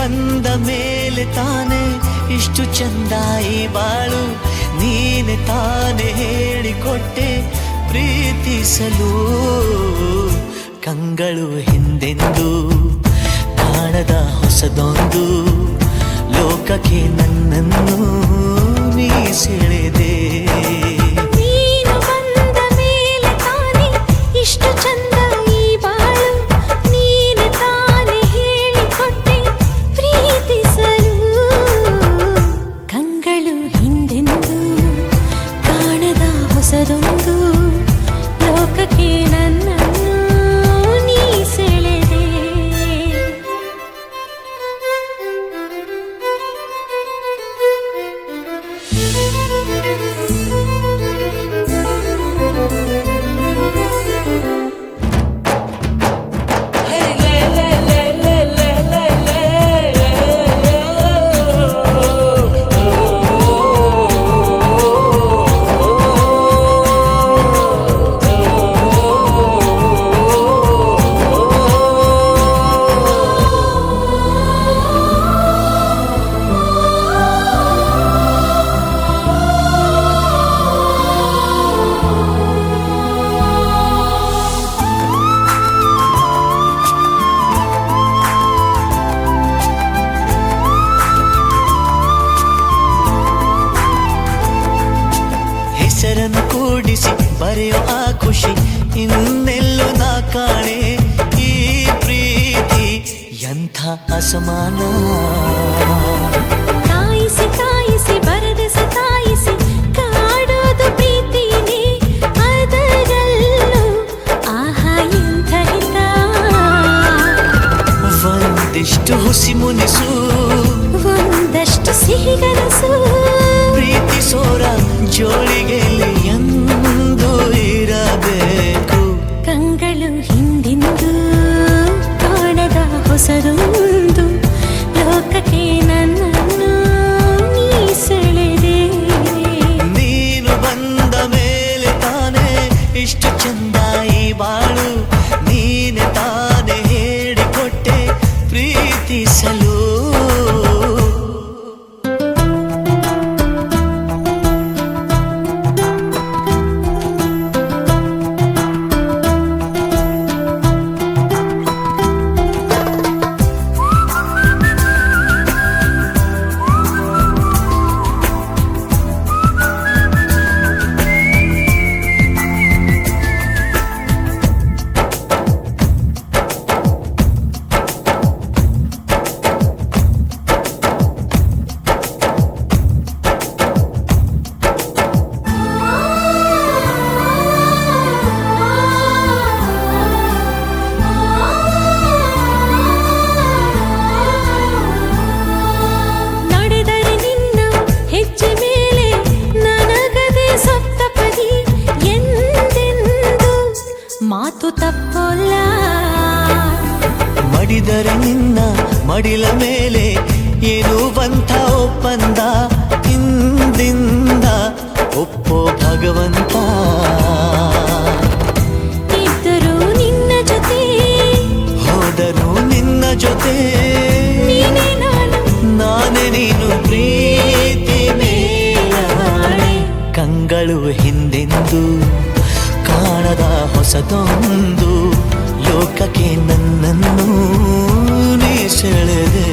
ಬಂದ ಮೇಲೆ ತಾನೆ ಇಷ್ಟು ಚಂದ ಈ ಬಾಳು, ನೀನೆ ತಾನೆ ಹೇಳಿಕೊಟ್ಟೆ ಪ್ರೀತಿಸಲು. ಕಂಗಳು ಹಿಂದೆಂದು ಕಾಣದ ಹೊಸದೊಂದು ಲೋಕಕ್ಕೆ ನನ್ನನ್ನು ನೀ ಸೆಳೆದೆ. ನೀನು ಬಂದ ಮೇಲೆ ತಾನೆ ಇಷ್ಟು ಚಂದ ಈ ಬಾಳು, ನೀನೆ ತಾನೆ ಹೇಳಿಕೊಟ್ಟೆ ಪ್ರೀತಿಸಲು. ಕಂಗಳು ಹಿಂದೆಂದು ಕಾಣದ ಹೊಸದೊಂದು ಲೋಕಕ್ಕೆ ನನ್ನನ್ನು ನೀ ಸೆಳೆದೆ. ಹೆಸರನ್ನು ಕೂಡಿಸಿ ಬರೆಯೋ ಆ ಖುಷಿ ಇನ್ನೆಲ್ಲೂ ನಾ ಕಾಣೆ. ಈ ಪ್ರೀತಿ ಎಂಥ ಅಸಮಾನ. ಕಾಯಿಸಿ ಕಾಯಿಸಿ ಬರೆದ ಸತಾಯಿಸಿ ಕಾಡೋದು ಪ್ರೀತಿನೇ, ಅದರಲ್ಲೂ ಆಹಾ ಎಂಥ ಹಿತ. ಒಂದಿಷ್ಟು ಹುಸಿ ಮುನಿಸು, ಒಂದಷ್ಟು ಸಿಹಿಗನಸು, ಪ್ರೀತಿಸೋರ ಜೋಳಿಗೆಯಲ್ಲಿ ಎಂದು ಇರಬೇಕು. ಕಂಗಳು ಹಿಂದಿಂದು ಕಾಣದ ಹೊಸದೊಂದು ಲೋಕಕ್ಕೆ ನನ್ನನ್ನು ನೀ ಸೆಳೆದೆ. ನೀನು ಬಂದ ಮೇಲೆ ತಾನೆ ಇಷ್ಟು ಚಂದ ಈ ಬಾಳು, ನೀನೆ ತಾನೆ ಹೇಳಿಕೊಟ್ಟೆ ಪ್ರೀತಿಸಲು. ಮಾತು ತಪ್ಪೋಲ್ಲ, ಮಡಿದರೆ ನಿನ್ನ ಮಡಿಲ ಮೇಲೆ ಏನು ಬಂತ ಒಪ್ಪಂದ, ಹಿಂದಿಂದ ಒಪ್ಪೋ ಭಗವಂತ. ಇದ್ದರೂ ನಿನ್ನ ಜೊತೆ, ಹೋದರೂ ನಿನ್ನ ಜೊತೆ, ನೀನೇ ನಾನು ನಾನೇ ನೀನು ಪ್ರೀತಿ ಮೇಲಾಣೆ. ಕಂಗಳು ಹಿಂದೆಂದು ಕಾಣದ ಹೊಸದೊಂದು ಲೋಕಕ್ಕೆ ನನ್ನನ್ನು ನೀ ಸೆಳೆದೆ.